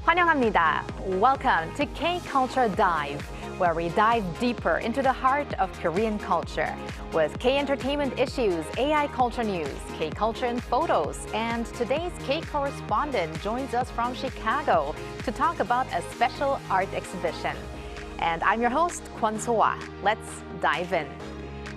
환영합니다. Welcome to K-Culture Dive, where we dive deeper into the heart of Korean culture with K-entertainment issues, AI culture news, K-culture and photos, and today's K-Correspondent joins us from Chicago to talk about a special art exhibition. And I'm your host, Kwon So-ah. Let's dive in.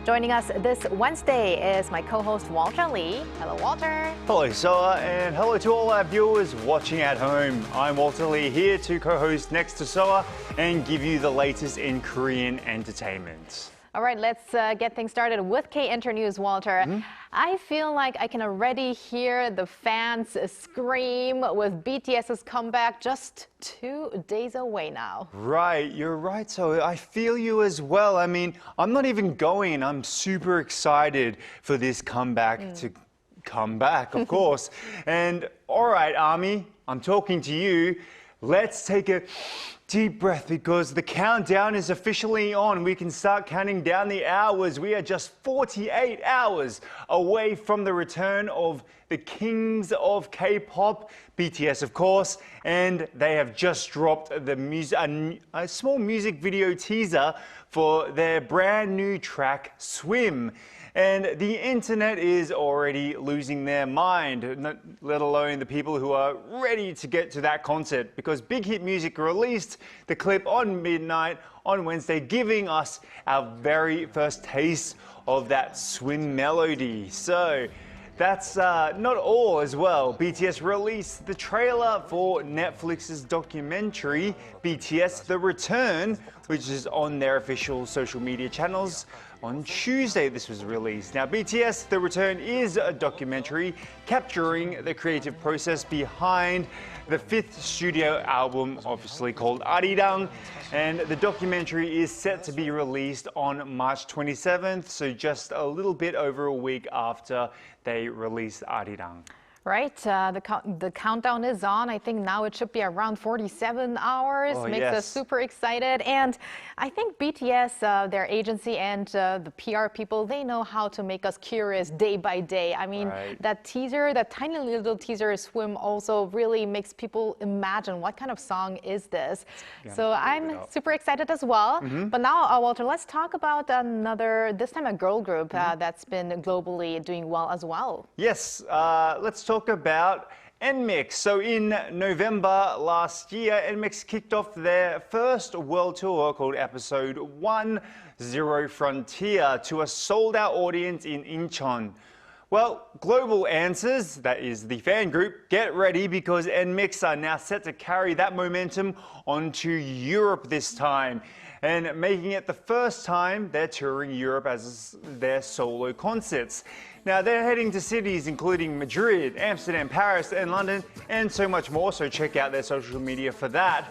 Joining us this Wednesday is my co-host Walter Lee. Hello, Walter. Hello, Soa, and hello to all our viewers watching at home. I'm Walter Lee, here to co-host next to Soa and give you the latest in Korean entertainment. All right, let's get things started with K-Inter News, Walter. I feel like I can already hear the fans scream with BTS's comeback just 2 days away now. Right, you're right, so I feel you as well. I mean, I'm not even going. I'm super excited for this comeback to come back, of course. And all right, Army, I'm talking to you. Let's take a deep breath because the countdown is officially on. We can start counting down the hours. We are just 48 hours away from the return of the kings of K-pop, BTS of course, and they have just dropped a small music video teaser for their brand new track, Swim. And the internet is already losing their mind, let alone the people who are ready to get to that concert, because Big Hit Music released the clip on midnight on Wednesday, giving us our very first taste of that Swim melody. So that's not all as well. BTS released the trailer for Netflix's documentary, BTS The Return, which is on their official social media channels. On Tuesday, this was released. Now, BTS The Return is a documentary capturing the creative process behind the fifth studio album, obviously called Arirang. And the documentary is set to be released on March 27th, so just a little bit over a week after they released Arirang. Right, the countdown is on. I think now it should be around 47 hours. Makes us super excited. And I think BTS, their agency and the PR people, they know how to make us curious day by day. I mean, that teaser, that tiny little teaser Swim also really makes people imagine what kind of song is this. So I'm super excited as well. But now, Walter, let's talk about another, this time a girl group that's been globally doing well as well. Yes, let's talk about NMIXX. So in November last year, NMIXX kicked off their first world tour called Episode 1, Zero Frontier, to a sold-out audience in Incheon. Well, Global Answers, that is the fan group, get ready because NMIXX are now set to carry that momentum onto Europe this time, and making it the first time they're touring Europe as their solo concerts. Now, they're heading to cities including Madrid, Amsterdam, Paris, and London, and so much more, so check out their social media for that.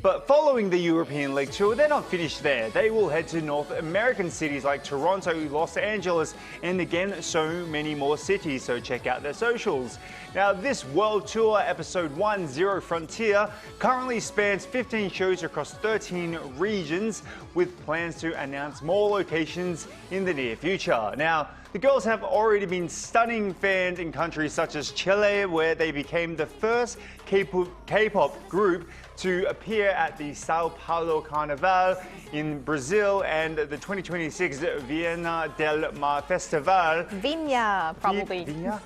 But following the European leg tour, they're not finished there. They will head to North American cities like Toronto, Los Angeles, and again, so many more cities, so check out their socials. Now, this world tour, Episode 1, Zero Frontier, currently spans 15 shows across 13 regions, with plans to announce more locations in the near future. Now, the girls have already been stunning fans in countries such as Chile, where they became the first K-pop group to appear at the Sao Paulo Carnival in Brazil and the 2026 Vienna del Mar Festival. Viña, probably. Viña?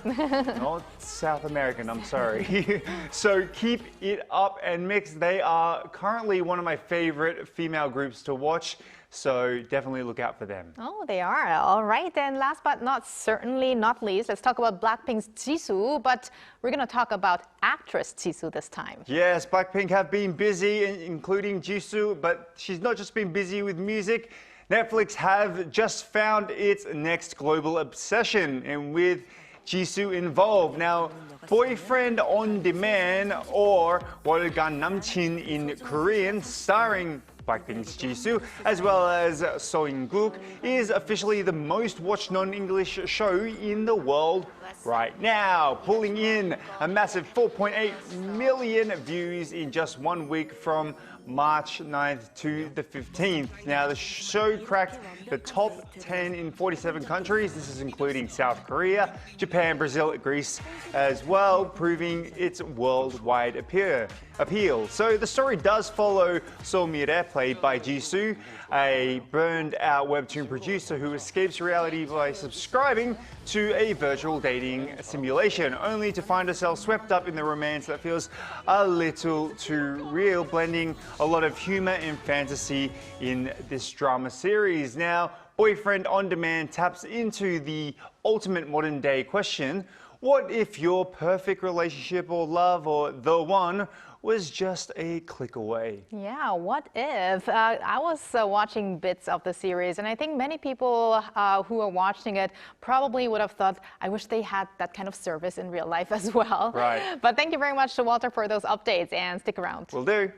No, South American, I'm sorry. So keep it up and mix. They are currently one of my favorite female groups to watch. So definitely look out for them. Oh, they are. All right. And last but certainly not least, let's talk about Blackpink's Jisoo. But we're going to talk about actress Jisoo this time. Yes, Blackpink have been busy, including Jisoo, but she's not just been busy with music. Netflix have just found its next global obsession, and with Jisoo involved. Now, Boyfriend on Demand, or 월간 남친 in Korean, starring Blackpink's Jisoo, as well as So In-guk, is officially the most watched non-English show in the world right now, pulling in a massive 4.8 million views in just 1 week from March 9th to the 15th. Now, the show cracked the top 10 in 47 countries. This is including South Korea, Japan, Brazil, Greece as well, proving its worldwide appeal. So the story does follow So Mi-rae, played by Jisoo, a burned-out webtoon producer who escapes reality by subscribing to a virtual dating simulation, only to find herself swept up in the romance that feels a little too real, blending a lot of humor and fantasy in this drama series. Now, Boyfriend on Demand taps into the ultimate modern-day question: what if your perfect relationship or love or the one was just a click away? Yeah, what if? I was watching bits of the series, and I think many people who are watching it probably would have thought, I wish they had that kind of service in real life as well. Right. But thank you very much to Walter for those updates, and stick around. Will do.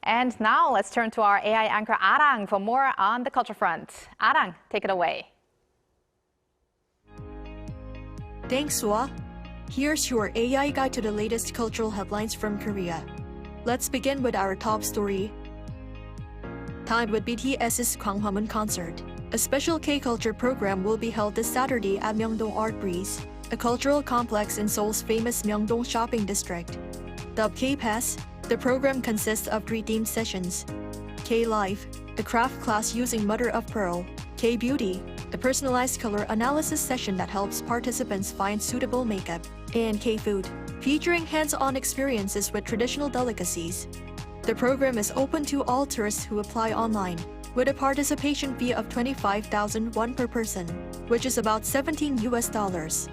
And now let's turn to our AI anchor Arirang for more on the culture front. Arirang, take it away. Thanks, Sua. Here's your AI guide to the latest cultural headlines from Korea. Let's begin with our top story. Timed with BTS's Gwanghwamun concert, a special K-culture program will be held this Saturday at Myeongdong Art Breeze, a cultural complex in Seoul's famous Myeongdong shopping district. Dubbed K-Pass, the program consists of 3 themed sessions: K-Life, a craft class using mother of pearl; K-Beauty, a personalized color analysis session that helps participants find suitable makeup; and K-Food, featuring hands-on experiences with traditional delicacies. The program is open to all tourists who apply online, with a participation fee of 25,000 won per person, which is about $17 US.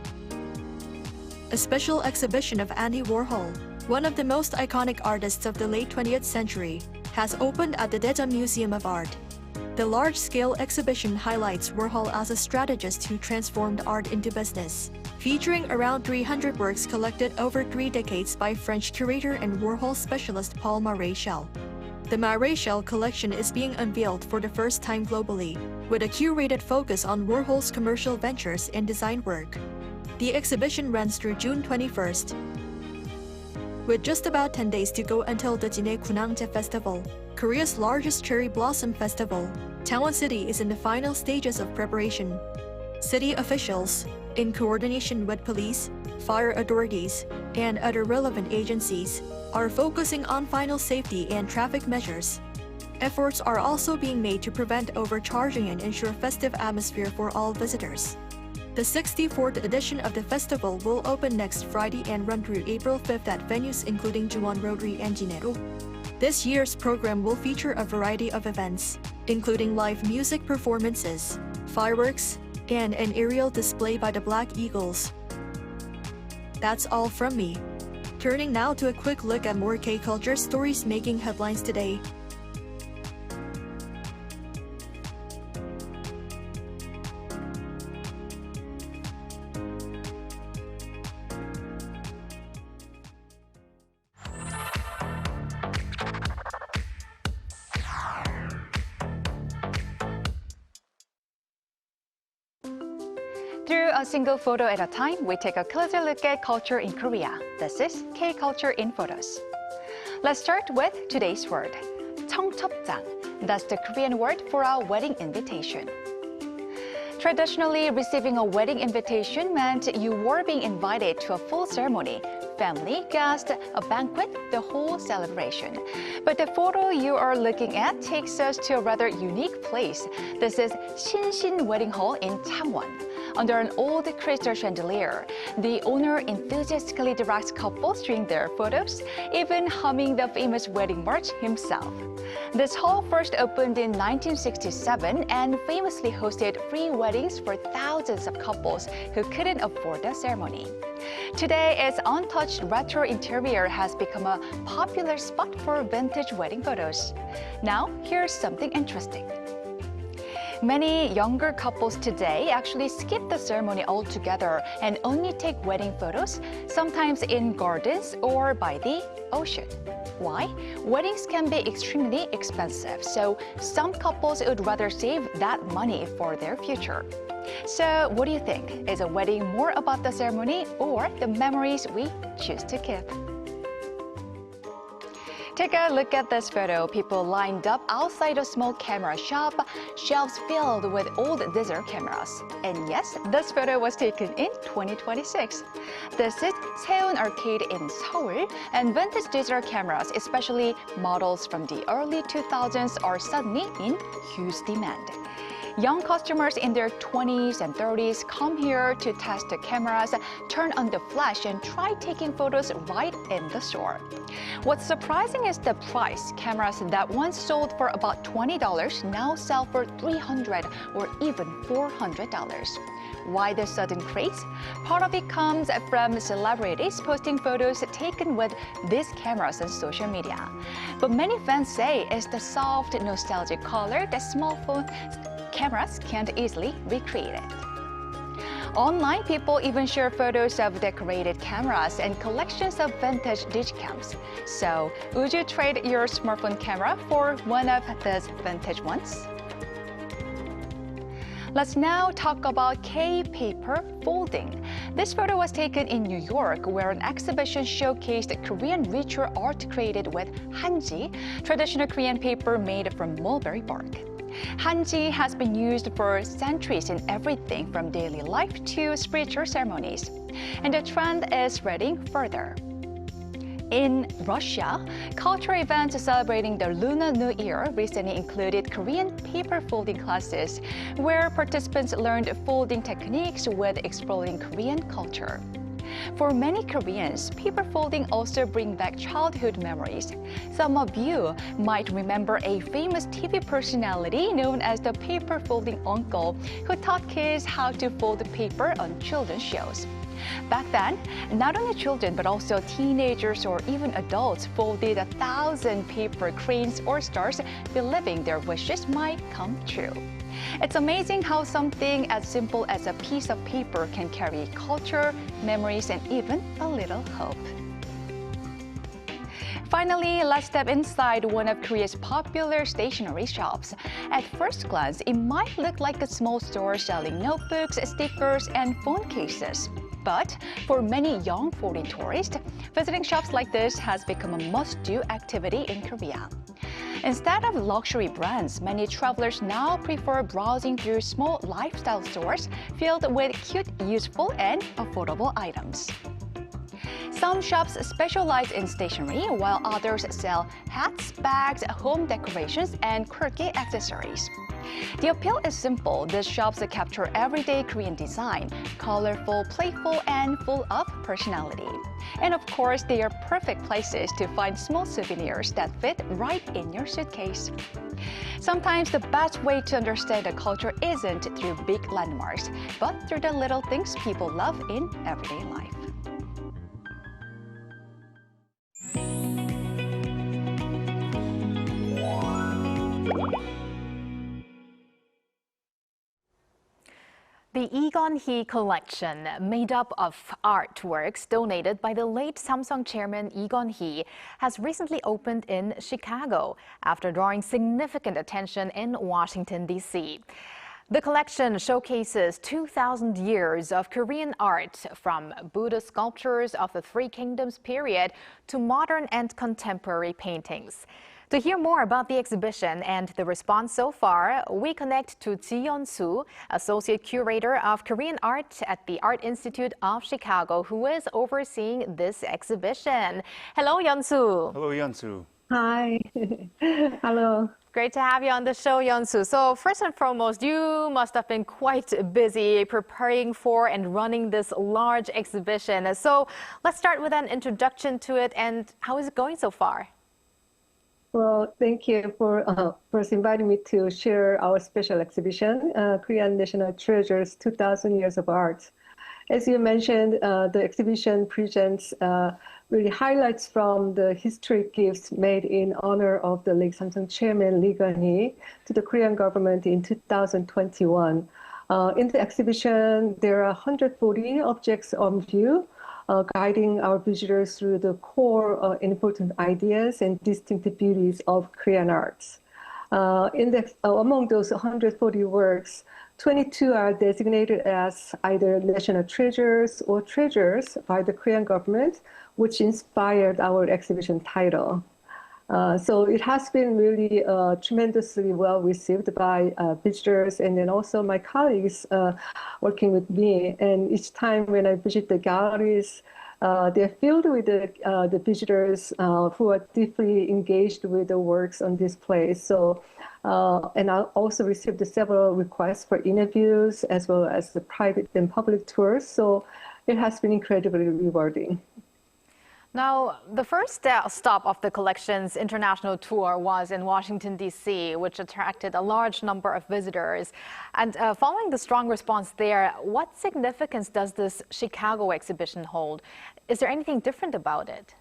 A special exhibition of Andy Warhol, one of the most iconic artists of the late 20th century, has opened at the Daejeon Museum of Art. The large-scale exhibition highlights Warhol as a strategist who transformed art into business, featuring around 300 works collected over 3 decades by French curator and Warhol specialist Paul Maréchal. The Maréchal collection is being unveiled for the first time globally, with a curated focus on Warhol's commercial ventures and design work. The exhibition runs through June 21st. With just about 10 days to go until the Jinae Kunangje Festival, Korea's largest cherry blossom festival, Changwon City is in the final stages of preparation. City officials, in coordination with police, fire authorities, and other relevant agencies, are focusing on final safety and traffic measures. Efforts are also being made to prevent overcharging and ensure festive atmosphere for all visitors. The 64th edition of the festival will open next Friday and run through April 5th at venues including Jungwon Rotary and Jinero. This year's program will feature a variety of events, including live music performances, fireworks, and an aerial display by the Black Eagles. That's all from me. Turning now to a quick look at more K-culture stories making headlines today. Through a single photo at a time, we take a closer look at culture in Korea. This is K-Culture in Photos. Let's start with today's word, 청첩장. That's the Korean word for a wedding invitation. Traditionally, receiving a wedding invitation meant you were being invited to a full ceremony, family, guests, a banquet, the whole celebration. But the photo you are looking at takes us to a rather unique place. This is Shin Wedding Hall in Changwon. Under an old crystal chandelier, the owner enthusiastically directs couples during their photos, even humming the famous wedding march himself. This hall first opened in 1967 and famously hosted free weddings for thousands of couples who couldn't afford the ceremony. Today, its untouched retro interior has become a popular spot for vintage wedding photos. Now, here's something interesting. Many younger couples today actually skip the ceremony altogether and only take wedding photos, sometimes in gardens or by the ocean. Why? Weddings can be extremely expensive, so some couples would rather save that money for their future. So what do you think? Is a wedding more about the ceremony or the memories we choose to keep? Take a look at this photo. People lined up outside a small camera shop, shelves filled with old digital cameras. And yes, this photo was taken in 2026. This is Seoul Arcade in Seoul, and vintage digital cameras, especially models from the early 2000s, are suddenly in huge demand. Young customers in their 20s and 30s come here to test the cameras, turn on the flash, and try taking photos right in the store. What's surprising is the price. Cameras that once sold for about $20 now sell for $300 or even $400. Why the sudden craze? Part of it comes from celebrities posting photos taken with these cameras on social media. But many fans say it's the soft, nostalgic color that smartphone cameras can't easily recreate it. Online, people even share photos of decorated cameras and collections of vintage digicams. So, would you trade your smartphone camera for one of these vintage ones? Let's now talk about K-paper folding. This photo was taken in New York, where an exhibition showcased Korean ritual art created with hanji, traditional Korean paper made from mulberry bark. Hanji has been used for centuries in everything from daily life to spiritual ceremonies, and the trend is spreading further. In Russia, cultural events celebrating the Lunar New Year recently included Korean paper folding classes, where participants learned folding techniques with exploring Korean culture. For many Koreans, paper folding also brings back childhood memories. Some of you might remember a famous TV personality known as the paper folding uncle, who taught kids how to fold paper on children's shows. Back then, not only children but also teenagers or even adults folded 1,000 paper cranes or stars, believing their wishes might come true. It's amazing how something as simple as a piece of paper can carry culture, memories, and even a little hope. Finally, let's step inside one of Korea's popular stationery shops. At first glance, it might look like a small store selling notebooks, stickers, and phone cases. But for many young foreign tourists, visiting shops like this has become a must-do activity in Korea. Instead of luxury brands, many travelers now prefer browsing through small lifestyle stores filled with cute, useful, and affordable items. Some shops specialize in stationery, while others sell hats, bags, home decorations, and quirky accessories. The appeal is simple. These shops capture everyday Korean design, colorful, playful, and full of personality. And of course, they are perfect places to find small souvenirs that fit right in your suitcase. Sometimes the best way to understand a culture isn't through big landmarks, but through the little things people love in everyday life. The Lee Kun-hee collection, made up of artworks donated by the late Samsung chairman Lee Kun-hee, has recently opened in Chicago after drawing significant attention in Washington, D.C. The collection showcases 2,000 years of Korean art, from Buddha sculptures of the Three Kingdoms period to modern and contemporary paintings. To hear more about the exhibition and the response so far, we connect to Ji Yeon-soo, Associate Curator of Korean Art at the Art Institute of Chicago, who is overseeing this exhibition. Hello, Yeon-soo. Hello, Yeon-soo. Hi. Hello. Great to have you on the show, Yeon-soo. So first and foremost, you must have been quite busy preparing for and running this large exhibition. So let's start with an introduction to it, and how is it going so far? Well, thank you for first inviting me to share our special exhibition, Korean National Treasures 2,000 Years of Art. As you mentioned, the exhibition presents really highlights from the historic gifts made in honor of the late Samsung chairman Lee Kun-hee to the Korean government in 2021. In the exhibition, there are 140 objects on view, guiding our visitors through the core important ideas and distinctive beauties of Korean arts. Among those 140 works, 22 are designated as either national treasures or treasures by the Korean government, which inspired our exhibition title. So it has been really tremendously well received by visitors and then also my colleagues working with me. And each time when I visit the galleries, they're filled with the visitors who are deeply engaged with the works on display. So, and I also received several requests for interviews as well as the private and public tours. So it has been incredibly rewarding. Now, the first stop of the collection's international tour was in Washington, D.C., which attracted a large number of visitors. And following the strong response there, what significance does this Chicago exhibition hold? Is there anything different about it?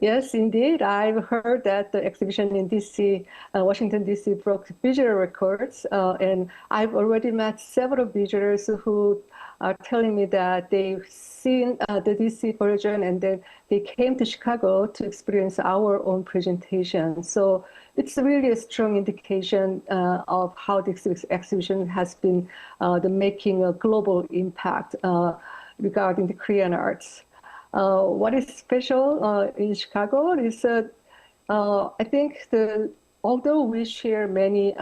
Yes, indeed. I've heard that the exhibition in D.C., Washington, D.C. broke visitor records. And I've already met several visitors who are telling me that they've seen the DC version and then they came to Chicago to experience our own presentation. So it's really a strong indication of how this exhibition has been making a global impact regarding the Korean arts. What is special in Chicago is I think although we share many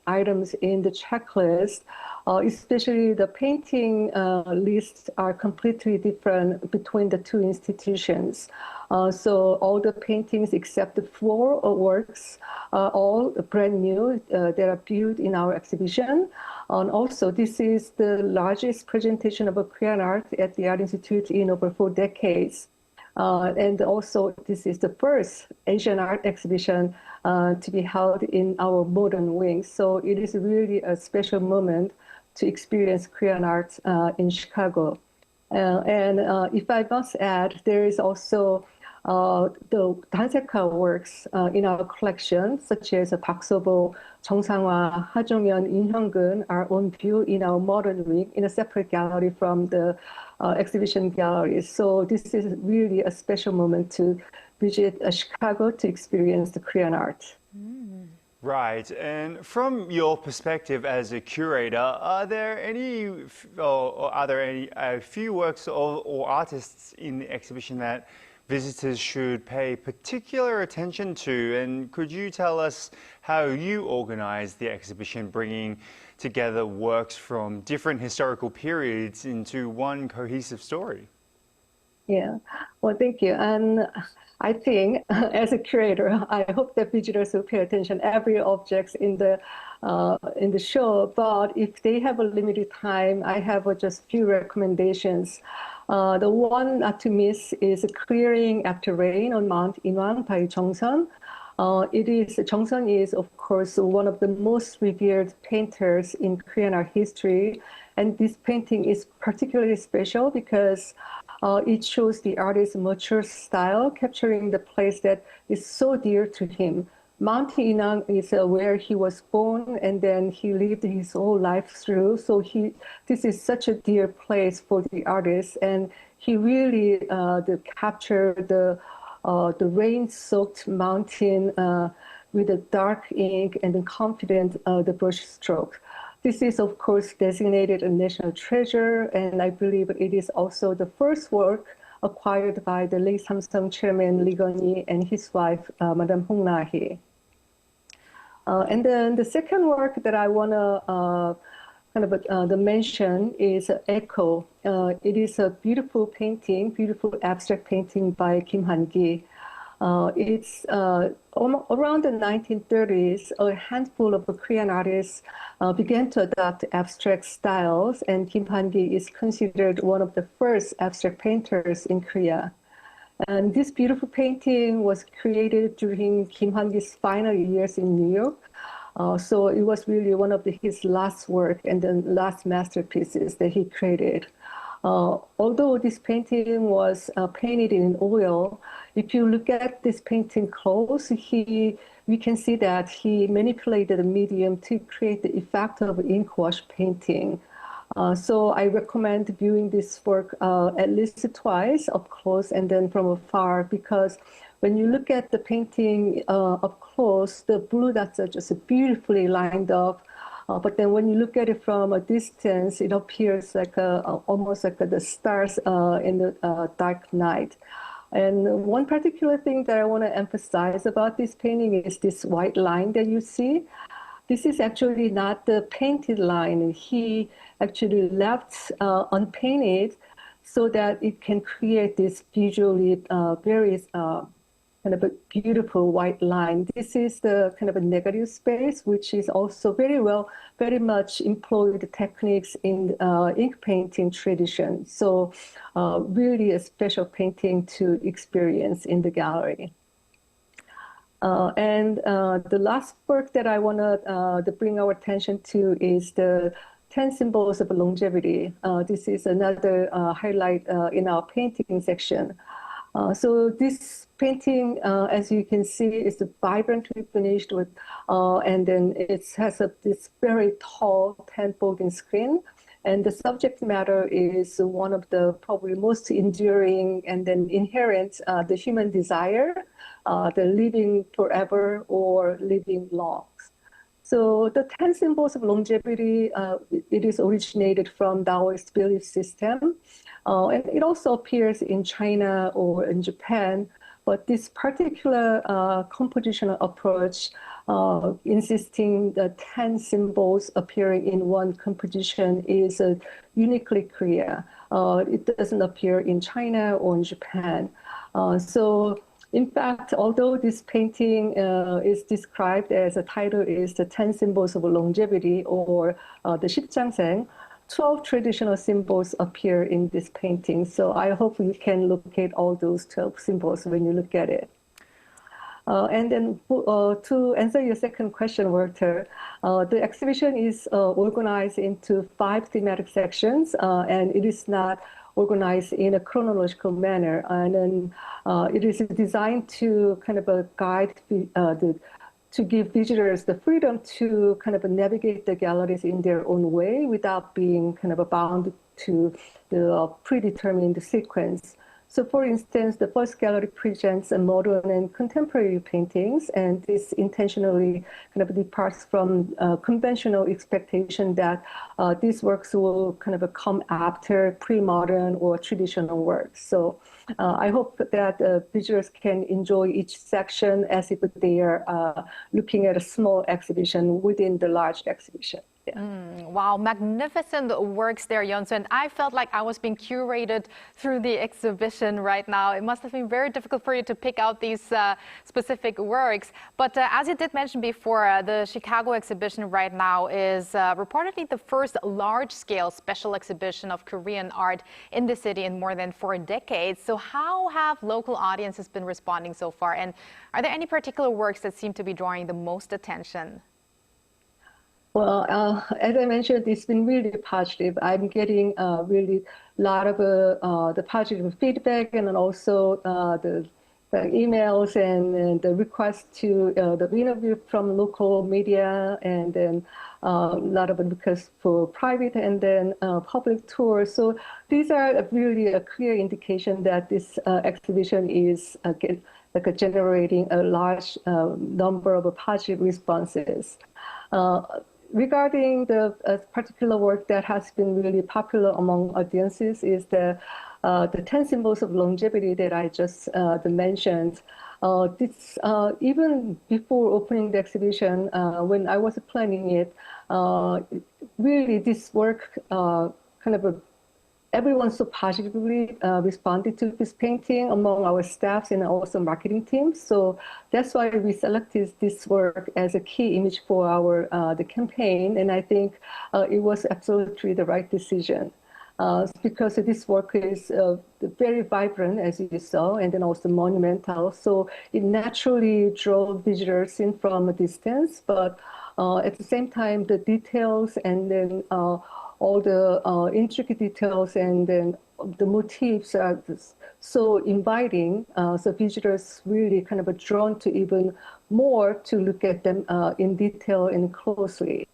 items in the checklist, especially the painting lists are completely different between the two institutions. So all the paintings except the 4 works are all brand new. They are built in our exhibition. And also, this is the largest presentation of a Korean art at the Art Institute in over 4 decades. And also, this is the first Asian art exhibition to be held in our modern wing. So it is really a special moment to experience Korean art in Chicago. And if I must add, there is also the Danseka works in our collection, such as Park So-bo, Chung Sang-hwa, Ha Jong-yeon, In Hyung-gun are on view in our modern wing in a separate gallery from the exhibition galleries. So this is really a special moment to visit Chicago to experience the Korean art. Right, and from your perspective as a curator, are there any a few works or artists in the exhibition that visitors should pay particular attention to? And could you tell us how you organize the exhibition, bringing together works from different historical periods into one cohesive story? Yeah, well, thank you. And I think as a curator, I hope that visitors will pay attention to every object in the show. But if they have a limited time, I have just few recommendations. The one not to miss is Clearing After Rain on Mount Inwang by Jung-sun. Jung-sun is, of course, one of the most revered painters in Korean art history. And this painting is particularly special because it shows the artist's mature style, capturing the place that is so dear to him. Mount Inwang is where he was born, and then he lived his whole life through. So this is such a dear place for the artist, and he really captured the rain-soaked mountain with a dark ink and the confident the brush stroke. This is, of course, designated a national treasure, and I believe it is also the first work acquired by the late Samsung chairman Lee Kun-hee and his wife, Madame Hong Na-hee. And then the second work that I want to mention is Echo. It is a beautiful painting, beautiful abstract painting by Kim Han-gi. It's around the 1930s, a handful of Korean artists began to adopt abstract styles, and Kim Han-gi is considered one of the first abstract painters in Korea. And this beautiful painting was created during Kim Han-gi's final years in New York. So it was really one of his last work and the last masterpieces that he created. Although this painting was painted in oil, if you look at this painting close, we can see that he manipulated the medium to create the effect of ink wash painting. So I recommend viewing this work at least twice up close and then from afar, because when you look at the painting up close, the blue dots are just beautifully lined up. But then when you look at it from a distance, it appears like almost like the stars in the dark night. And one particular thing that I want to emphasize about this painting is this white line that you see. This is actually not the painted line. He actually left unpainted so that it can create this visually very kind of a beautiful white line. This is the kind of a negative space, which is also very much employed techniques in ink painting tradition. So really a special painting to experience in the gallery. And the last work that I want to bring our attention to is the 10 Symbols of Longevity. This is another highlight in our painting section. So this painting, as you can see, is vibrantly finished with, and then it has this very tall 10-folding screen. And the subject matter is one of the probably most enduring and then inherent, the human desire, the living forever or living long. So the 10 Symbols of Longevity, it is originated from Taoist belief system. And it also appears in China or in Japan, but this particular compositional approach, insisting the 10 symbols appearing in one composition, is uniquely Korea. It doesn't appear in China or in Japan. So in fact, although this painting is described as a title is the 10 Symbols of Longevity or the 십장생, 12 traditional symbols appear in this painting. So I hope you can locate all those 12 symbols when you look at it. And then to answer your second question, Walter, the exhibition is organized into 5 thematic sections, and it is not organized in a chronological manner. And then it is designed to kind of guide to give visitors the freedom to kind of navigate the galleries in their own way without being kind of bound to the predetermined sequence. So for instance, the first gallery presents a modern and contemporary paintings, and this intentionally kind of departs from conventional expectation that these works will kind of come after pre-modern or traditional works. So I hope that visitors can enjoy each section as if they are looking at a small exhibition within the large exhibition. Yeah. Wow, magnificent works there, Yeonsu. And I felt like I was being curated through the exhibition right now. It must have been very difficult for you to pick out these specific works. But as you did mention before, the Chicago exhibition right now is reportedly the first large-scale special exhibition of Korean art in the city in more than 4 decades. So how have local audiences been responding so far? And are there any particular works that seem to be drawing the most attention? Well, as I mentioned, it's been really positive. I'm getting really a lot of the positive feedback, and then also the emails and the requests to the interview from local media, and then a lot of requests for private and then public tours. So these are really a clear indication that this exhibition is generating a large number of positive responses. Regarding the particular work that has been really popular among audiences is the 10 Symbols of Longevity that I just mentioned. This, even before opening the exhibition, when I was planning it, really this work everyone so positively responded to this painting among our staffs and also marketing teams. So that's why we selected this work as a key image for our the campaign. And I think it was absolutely the right decision because this work is very vibrant, as you saw, and then also monumental. So it naturally drove visitors in from a distance, but at the same time, the details and then all the intricate details and then the motifs are so inviting. So visitors really kind of drawn to even more to look at them in detail and closely.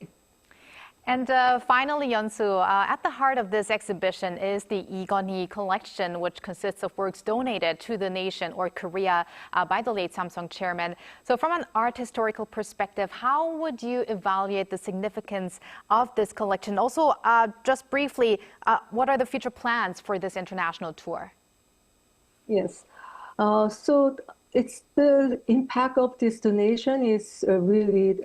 And finally, Yeonsu, at the heart of this exhibition is the Lee Kun-hee collection, which consists of works donated to the nation or Korea by the late Samsung chairman. So from an art historical perspective, how would you evaluate the significance of this collection? Also, just briefly, what are the future plans for this international tour? Yes. So it's the impact of this donation is really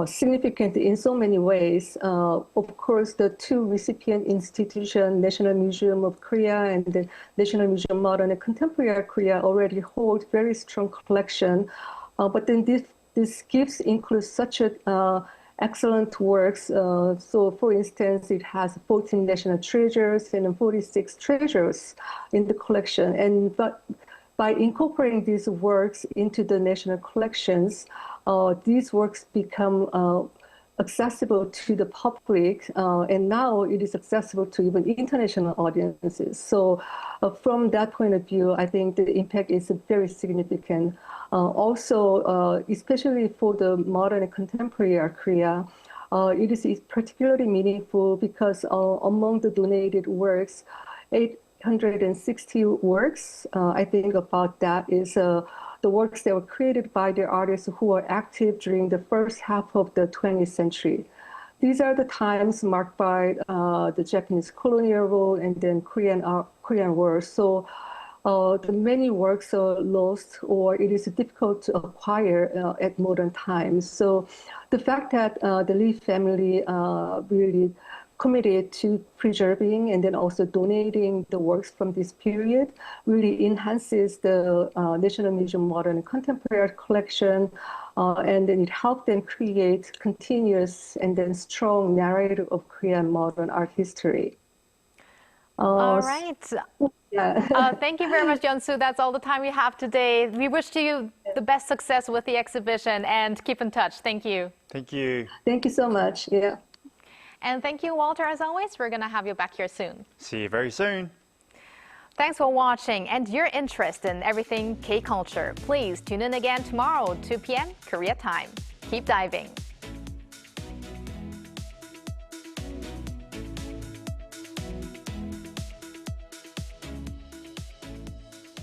significant in so many ways. Of course, the two recipient institutions, National Museum of Korea and the National Museum of Modern and Contemporary Korea, already hold very strong collection. But then these gifts include such excellent works. So, for instance, it has 14 national treasures and 46 treasures in the collection. And by incorporating these works into the national collections, these works become accessible to the public, and now it is accessible to even international audiences. So from that point of view, I think the impact is very significant. Also, especially for the modern and contemporary Korea, it is particularly meaningful because among the donated works, 860 works, I think about that is the works that were created by the artists who were active during the first half of the 20th century. These are the times marked by the Japanese colonial rule and then Korean War. So the many works are lost or it is difficult to acquire at modern times. So the fact that the Lee family really committed to preserving and then also donating the works from this period really enhances the National Museum Modern and Contemporary collection, and then it helped them create continuous and then strong narrative of Korean modern art history. All right. Yeah. Thank you very much, Yeon-soo. That's all the time we have today. We wish you the best success with the exhibition and keep in touch. Thank you. Thank you. Thank you so much. Yeah. And thank you, Walter, as always. We're going to have you back here soon. See you very soon. Thanks for watching and your interest in everything K-culture. Please tune in again tomorrow, 2 p.m. Korea time. Keep diving.